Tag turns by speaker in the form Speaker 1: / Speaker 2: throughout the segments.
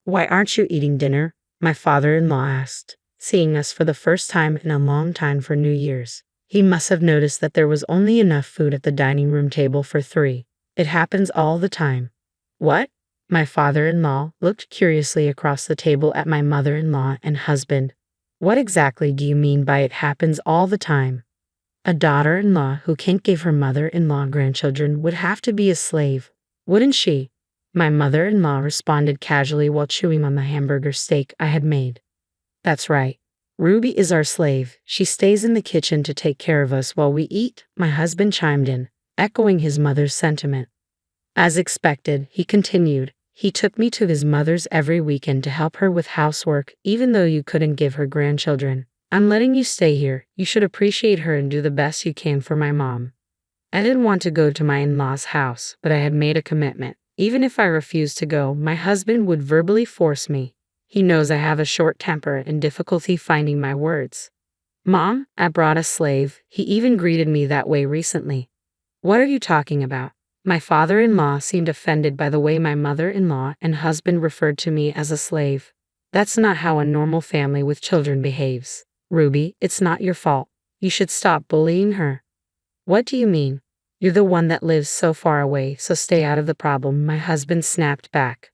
Speaker 1: Why aren't you eating dinner? My father-in-law asked, seeing us for the first time in a long time for New Year's. He must have noticed that there was only enough food at the dining room table for three. It happens all the time. What? My father-in-law looked curiously across the table at my mother-in-law and husband. What exactly do you mean by it happens all the time? A daughter-in-law who can't give her mother-in-law grandchildren would have to be a slave, wouldn't she? My mother-in-law responded casually while chewing on the hamburger steak I had made. That's right. Ruby is our slave. She stays in the kitchen to take care of us while we eat, my husband chimed in, echoing his mother's sentiment. As expected, he continued, he took me to his mother's every weekend to help her with housework, even though you couldn't give her grandchildren. I'm letting you stay here. You should appreciate her and do the best you can for my mom. I didn't want to go to my in-laws' house, but I had made a commitment. Even if I refused to go, my husband would verbally force me. He knows I have a short temper and difficulty finding my words. Mom, I brought a slave. He even greeted me that way recently. What are you talking about? My father-in-law seemed offended by the way my mother-in-law and husband referred to me as a slave. That's not how a normal family with children behaves. Ruby, it's not your fault. You should stop bullying her. What do you mean? You're the one that lives so far away, so stay out of the problem, my husband snapped back.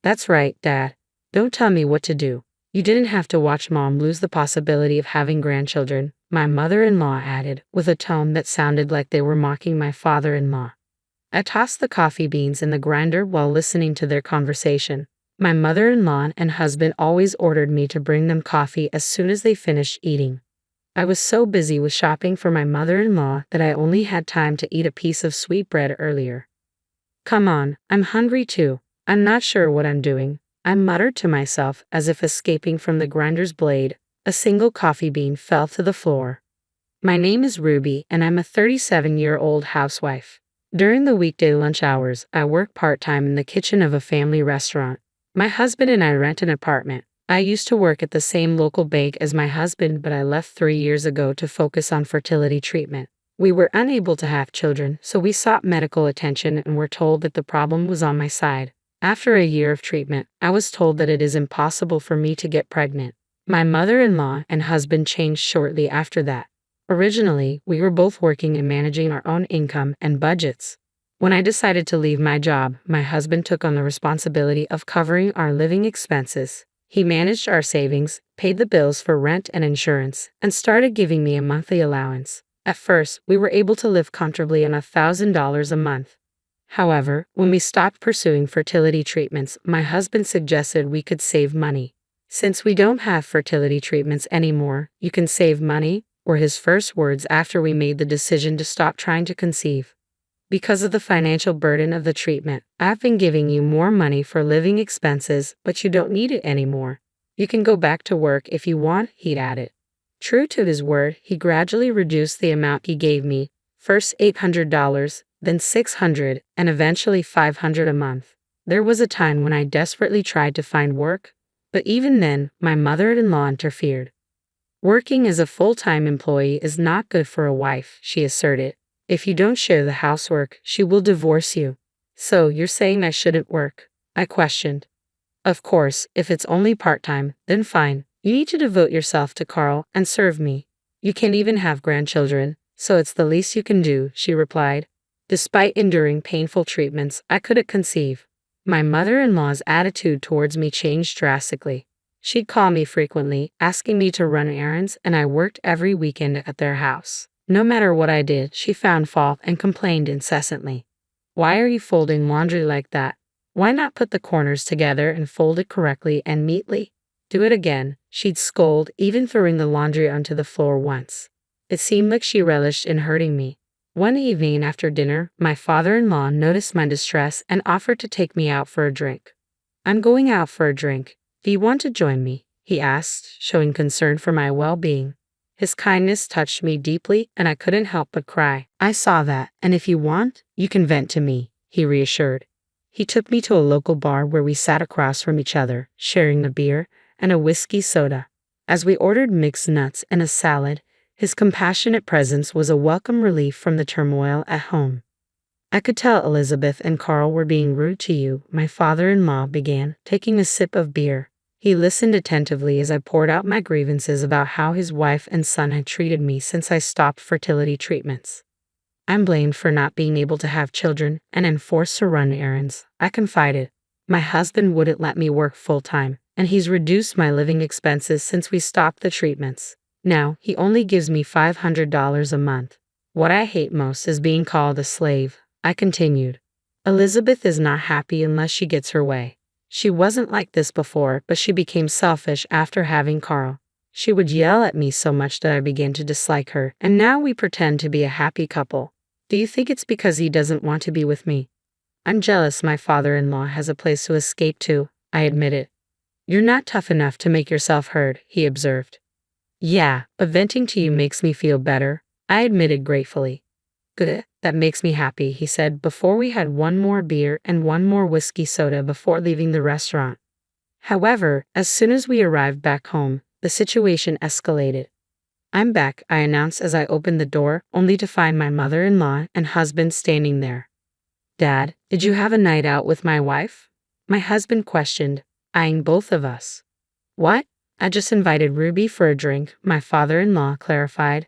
Speaker 1: That's right, Dad. Don't tell me what to do. You didn't have to watch Mom lose the possibility of having grandchildren, my mother-in-law added, with a tone that sounded like they were mocking my father-in-law. I tossed the coffee beans in the grinder while listening to their conversation. My mother-in-law and husband always ordered me to bring them coffee as soon as they finished eating. I was so busy with shopping for my mother-in-law that I only had time to eat a piece of sweetbread earlier. Come on, I'm hungry too. I'm not sure what I'm doing, I muttered to myself as if escaping from the grinder's blade. A single coffee bean fell to the floor. My name is Ruby and I'm a 37-year-old housewife. During the weekday lunch hours, I work part-time in the kitchen of a family restaurant. My husband and I rent an apartment. I used to work at the same local bank as my husband, but I left 3 years ago to focus on fertility treatment. We were unable to have children, so we sought medical attention and were told that the problem was on my side. After a year of treatment, I was told that it is impossible for me to get pregnant. My mother-in-law and husband changed shortly after that. Originally, we were both working and managing our own income and budgets. When I decided to leave my job, my husband took on the responsibility of covering our living expenses. He managed our savings, paid the bills for rent and insurance, and started giving me a monthly allowance. At first, we were able to live comfortably on $1,000 a month. However, when we stopped pursuing fertility treatments, my husband suggested we could save money. Since we don't have fertility treatments anymore, you can save money, were his first words after we made the decision to stop trying to conceive. Because of the financial burden of the treatment, I've been giving you more money for living expenses, but you don't need it anymore. You can go back to work if you want, he'd added. True to his word, he gradually reduced the amount he gave me, first $800, then $600, and eventually $500 a month. There was a time when I desperately tried to find work, but even then, my mother-in-law interfered. Working as a full-time employee is not good for a wife, she asserted. If you don't share the housework, she will divorce you. So you're saying I shouldn't work? I questioned. Of course, if it's only part-time, then fine. You need to devote yourself to Carl and serve me. You can't even have grandchildren, so it's the least you can do, she replied. Despite enduring painful treatments, I couldn't conceive. My mother-in-law's attitude towards me changed drastically. She'd call me frequently, asking me to run errands, and I worked every weekend at their house. No matter what I did, she found fault and complained incessantly. Why are you folding laundry like that? Why not put the corners together and fold it correctly and neatly? Do it again, she'd scold, even throwing the laundry onto the floor once. It seemed like she relished in hurting me. One evening after dinner, my father-in-law noticed my distress and offered to take me out for a drink. I'm going out for a drink. Do you want to join me? He asked, showing concern for my well-being. His kindness touched me deeply, and I couldn't help but cry. I saw that, and if you want, you can vent to me, he reassured. He took me to a local bar where we sat across from each other, sharing a beer and a whiskey soda. As we ordered mixed nuts and a salad, his compassionate presence was a welcome relief from the turmoil at home. I could tell Elizabeth and Carl were being rude to you, my father-in-law began, taking a sip of beer. He listened attentively as I poured out my grievances about how his wife and son had treated me since I stopped fertility treatments. I'm blamed for not being able to have children and am forced to run errands, I confided. My husband wouldn't let me work full-time, and he's reduced my living expenses since we stopped the treatments. Now, he only gives me $500 a month. What I hate most is being called a slave, I continued. Elizabeth is not happy unless she gets her way. She wasn't like this before, but she became selfish after having Carl. She would yell at me so much that I began to dislike her, and now we pretend to be a happy couple. Do you think it's because he doesn't want to be with me? I'm jealous my father-in-law has a place to escape to, I admitted. You're not tough enough to make yourself heard, he observed. Yeah, but venting to you makes me feel better, I admitted gratefully. Good, that makes me happy, he said before we had one more beer and one more whiskey soda before leaving the restaurant. However, as soon as we arrived back home, the situation escalated. I'm back, I announced as I opened the door, only to find my mother-in-law and husband standing there. Dad, did you have a night out with my wife? My husband questioned, eyeing both of us. What? I just invited Ruby for a drink, my father-in-law clarified.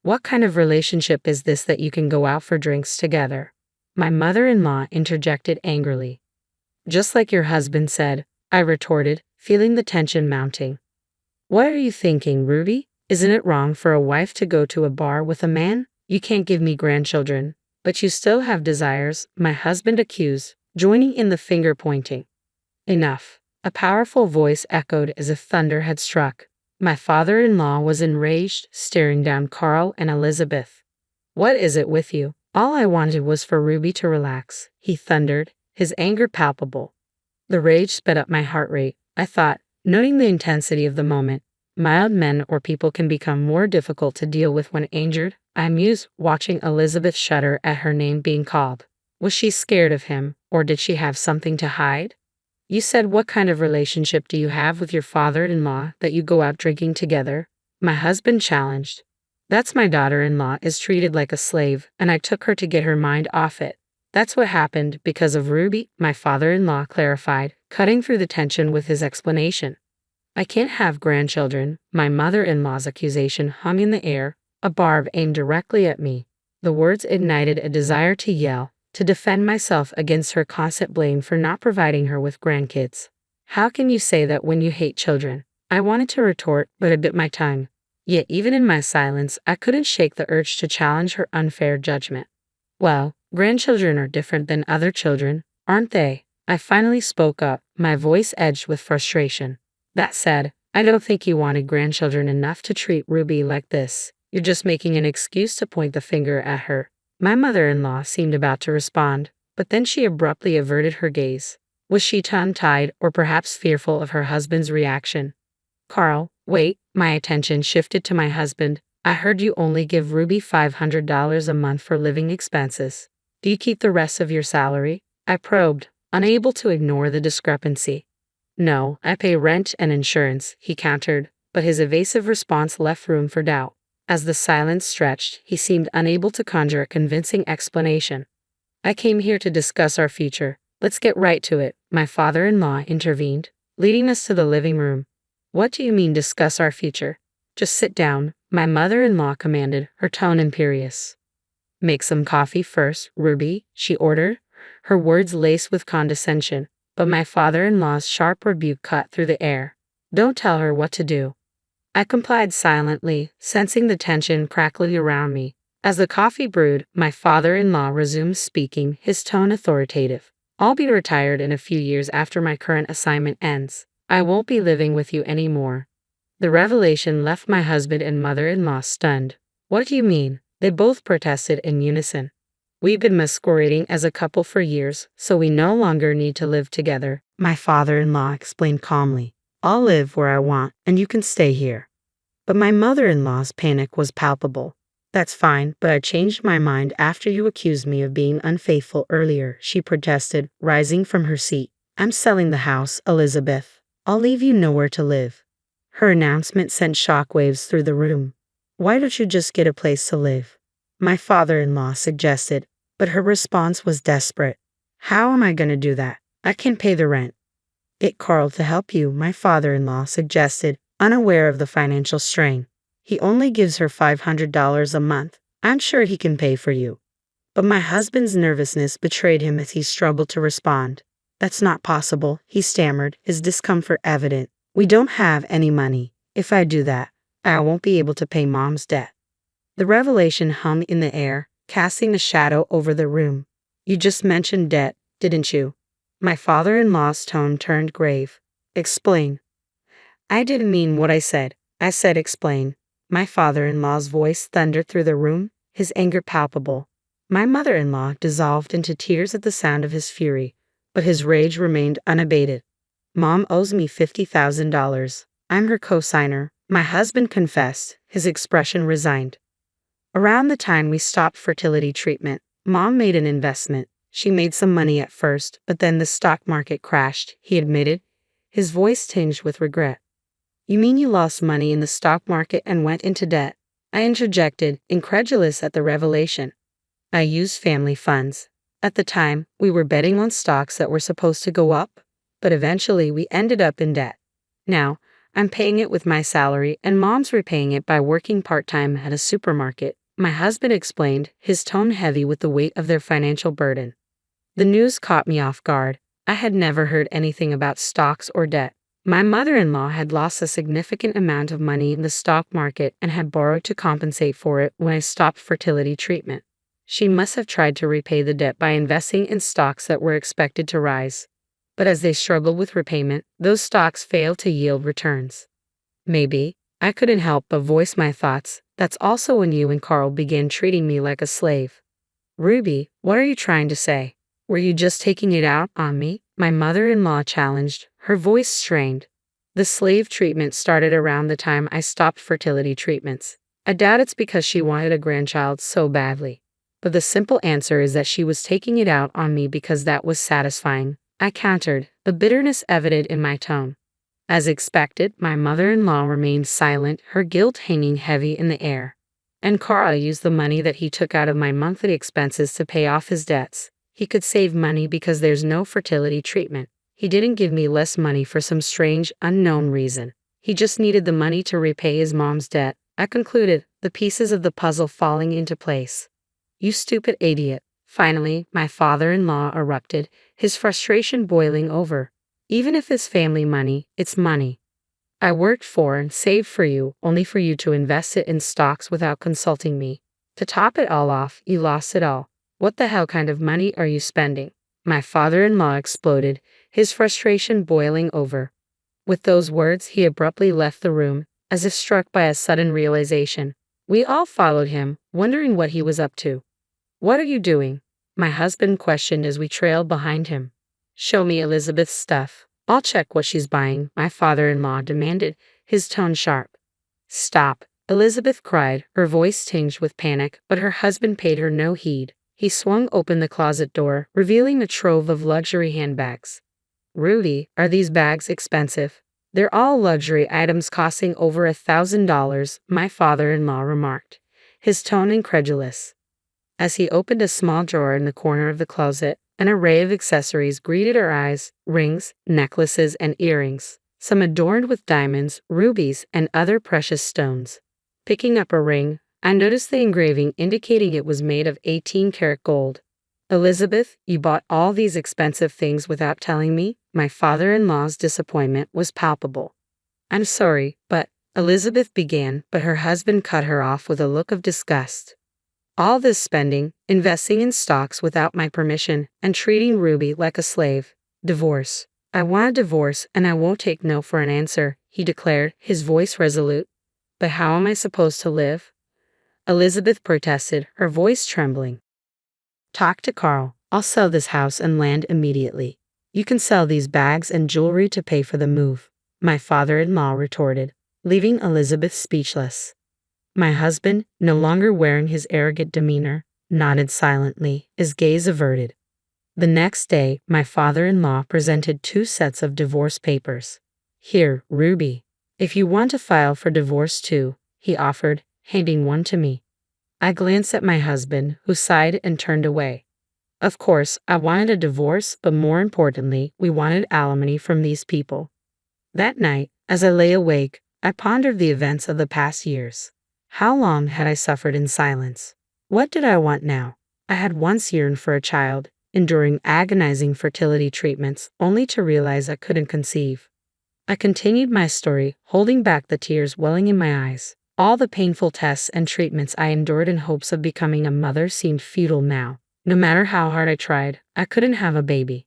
Speaker 1: What kind of relationship is this that you can go out for drinks together? My mother-in-law interjected angrily. Just like your husband said, I retorted, feeling the tension mounting. What are you thinking, Ruby? Isn't it wrong for a wife to go to a bar with a man? You can't give me grandchildren, but you still have desires, my husband accused, joining in the finger pointing. Enough. A powerful voice echoed as if thunder had struck. My father-in-law was enraged, staring down Carl and Elizabeth. What is it with you? All I wanted was for Ruby to relax, he thundered, his anger palpable. The rage sped up my heart rate, I thought, knowing the intensity of the moment. Mild men or people can become more difficult to deal with when injured, I mused, watching Elizabeth shudder at her name being called. Was she scared of him, or did she have something to hide? You said what kind of relationship do you have with your father-in-law that you go out drinking together? My husband challenged. That's my daughter-in-law is treated like a slave, and I took her to get her mind off it. That's what happened because of Ruby, my father-in-law clarified, cutting through the tension with his explanation. I can't have grandchildren, my mother-in-law's accusation hung in the air, a barb aimed directly at me. The words ignited a desire to yell, to defend myself against her constant blame for not providing her with grandkids. How can you say that when you hate children? I wanted to retort, but I bit my tongue. Yet even in my silence, I couldn't shake the urge to challenge her unfair judgment. Well, grandchildren are different than other children, aren't they? I finally spoke up, my voice edged with frustration. That said, I don't think you wanted grandchildren enough to treat Ruby like this. You're just making an excuse to point the finger at her. My mother-in-law seemed about to respond, but then she abruptly averted her gaze. Was she tongue-tied or perhaps fearful of her husband's reaction? Carl, wait, my attention shifted to my husband. I heard you only give Ruby $500 a month for living expenses. Do you keep the rest of your salary? I probed, unable to ignore the discrepancy. No, I pay rent and insurance, he countered, but his evasive response left room for doubt. As the silence stretched, he seemed unable to conjure a convincing explanation. I came here to discuss our future. Let's get right to it, my father-in-law intervened, leading us to the living room. What do you mean discuss our future? Just sit down, my mother-in-law commanded, her tone imperious. Make some coffee first, Ruby, she ordered, her words laced with condescension, but my father-in-law's sharp rebuke cut through the air. Don't tell her what to do. I complied silently, sensing the tension crackling around me. As the coffee brewed, my father-in-law resumed speaking, his tone authoritative. I'll be retired in a few years after my current assignment ends. I won't be living with you anymore. The revelation left my husband and mother-in-law stunned. What do you mean? They both protested in unison. We've been masquerading as a couple for years, so we no longer need to live together, my father-in-law explained calmly. I'll live where I want, and you can stay here. But my mother-in-law's panic was palpable. That's fine, but I changed my mind after you accused me of being unfaithful earlier, she protested, rising from her seat. I'm selling the house, Elizabeth. I'll leave you nowhere to live. Her announcement sent shockwaves through the room. Why don't you just get a place to live? My father-in-law suggested. But her response was desperate. How am I going to do that? I can't pay the rent. Get Carl to help you, my father-in-law suggested, unaware of the financial strain. He only gives her $500 a month. I'm sure he can pay for you. But my husband's nervousness betrayed him as he struggled to respond. That's not possible, he stammered, his discomfort evident. We don't have any money. If I do that, I won't be able to pay Mom's debt. The revelation hung in the air, casting a shadow over the room. You just mentioned debt, didn't you? My father-in-law's tone turned grave. Explain. I didn't mean what I said. I said explain. My father-in-law's voice thundered through the room, his anger palpable. My mother-in-law dissolved into tears at the sound of his fury, but his rage remained unabated. Mom owes me $50,000. I'm her co-signer, my husband confessed, his expression resigned. Around the time we stopped fertility treatment, Mom made an investment. She made some money at first, but then the stock market crashed, he admitted, his voice tinged with regret. You mean you lost money in the stock market and went into debt? I interjected, incredulous at the revelation. I used family funds. At the time, we were betting on stocks that were supposed to go up, but eventually we ended up in debt. Now, I'm paying it with my salary and Mom's repaying it by working part-time at a supermarket, my husband explained, his tone heavy with the weight of their financial burden. The news caught me off guard. I had never heard anything about stocks or debt. My mother-in-law had lost a significant amount of money in the stock market and had borrowed to compensate for it when I stopped fertility treatment. She must have tried to repay the debt by investing in stocks that were expected to rise. But as they struggled with repayment, those stocks failed to yield returns. Maybe. I couldn't help but voice my thoughts. That's also when you and Carl began treating me like a slave. Ruby, what are you trying to say? Were you just taking it out on me? My mother-in-law challenged, her voice strained. The slave treatment started around the time I stopped fertility treatments. I doubt it's because she wanted a grandchild so badly. But the simple answer is that she was taking it out on me because that was satisfying, I countered, the bitterness evident in my tone. As expected, my mother-in-law remained silent, her guilt hanging heavy in the air. And Carl used the money that he took out of my monthly expenses to pay off his debts. He could save money because there's no fertility treatment. He didn't give me less money for some strange, unknown reason. He just needed the money to repay his mom's debt, I concluded, the pieces of the puzzle falling into place. You stupid idiot. Finally, my father-in-law erupted, his frustration boiling over. Even if it's family money, it's money. I worked for and saved for you, only for you to invest it in stocks without consulting me. To top it all off, you lost it all. What the hell kind of money are you spending? My father-in-law exploded, his frustration boiling over. With those words, he abruptly left the room, as if struck by a sudden realization. We all followed him, wondering what he was up to. What are you doing? My husband questioned as we trailed behind him. Show me Elizabeth's stuff. I'll check what she's buying, my father-in-law demanded, his tone sharp. Stop, Elizabeth cried, her voice tinged with panic, but her husband paid her no heed. He swung open the closet door, revealing a trove of luxury handbags. Rudy, are these bags expensive? They're all luxury items costing over $1,000, my father-in-law remarked, his tone incredulous. As he opened a small drawer in the corner of the closet, an array of accessories greeted our eyes, rings, necklaces, and earrings, some adorned with diamonds, rubies, and other precious stones. Picking up a ring, I noticed the engraving indicating it was made of 18-karat gold. Elizabeth, you bought all these expensive things without telling me? My father-in-law's disappointment was palpable. I'm sorry, but, Elizabeth began, but her husband cut her off with a look of disgust. All this spending, investing in stocks without my permission, and treating Ruby like a slave. Divorce. I want a divorce and I won't take no for an answer, he declared, his voice resolute. But how am I supposed to live? Elizabeth protested, her voice trembling. Talk to Carl. I'll sell this house and land immediately. You can sell these bags and jewelry to pay for the move, my father-in-law retorted, leaving Elizabeth speechless. My husband, no longer wearing his arrogant demeanor, nodded silently, his gaze averted. The next day, my father-in-law presented 2 sets of divorce papers. Here, Ruby. If you want to file for divorce too, he offered, handing one to me. I glanced at my husband, who sighed and turned away. Of course, I wanted a divorce, but more importantly, we wanted alimony from these people. That night, as I lay awake, I pondered the events of the past years. How long had I suffered in silence? What did I want now? I had once yearned for a child, enduring agonizing fertility treatments, only to realize I couldn't conceive. I continued my story, holding back the tears welling in my eyes. All the painful tests and treatments I endured in hopes of becoming a mother seemed futile now. No matter how hard I tried, I couldn't have a baby.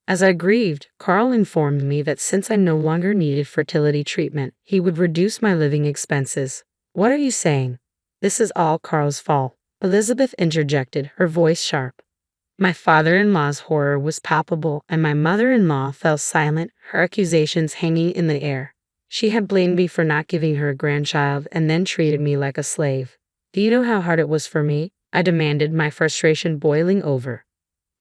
Speaker 1: As I grieved, Carl informed me that since I no longer needed fertility treatment, he would reduce my living expenses. What are you saying? This is all Carl's fault, Elizabeth interjected, her voice sharp. My father-in-law's horror was palpable, and my mother-in-law fell silent, her accusations hanging in the air. She had blamed me for not giving her a grandchild and then treated me like a slave. Do you know how hard it was for me? I demanded, my frustration boiling over.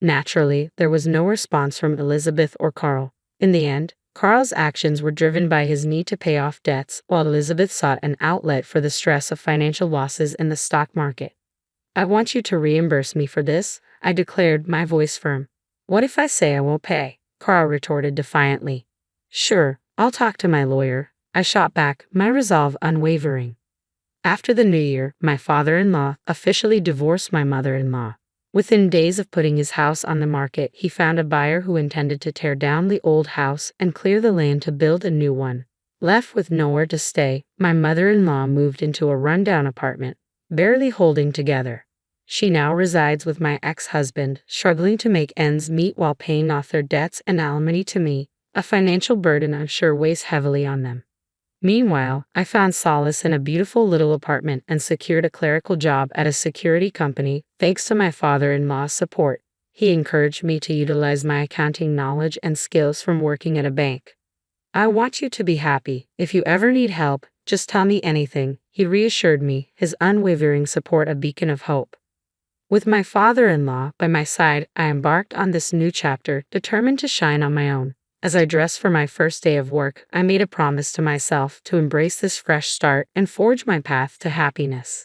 Speaker 1: Naturally, there was no response from Elizabeth or Carl. In the end, Carl's actions were driven by his need to pay off debts, while Elizabeth sought an outlet for the stress of financial losses in the stock market. I want you to reimburse me for this, I declared, my voice firm. What if I say I won't pay? Carl retorted defiantly. Sure, I'll talk to my lawyer, I shot back, my resolve unwavering. After the new year, my father-in-law officially divorced my mother-in-law. Within days of putting his house on the market, he found a buyer who intended to tear down the old house and clear the land to build a new one. Left with nowhere to stay, my mother-in-law moved into a rundown apartment, barely holding together. She now resides with my ex-husband, struggling to make ends meet while paying off their debts and alimony to me, a financial burden I'm sure weighs heavily on them. Meanwhile, I found solace in a beautiful little apartment and secured a clerical job at a security company, thanks to my father-in-law's support. He encouraged me to utilize my accounting knowledge and skills from working at a bank. I want you to be happy. If you ever need help, just tell me anything, he reassured me, his unwavering support a beacon of hope. With my father-in-law by my side, I embarked on this new chapter, determined to shine on my own. As I dressed for my first day of work, I made a promise to myself to embrace this fresh start and forge my path to happiness.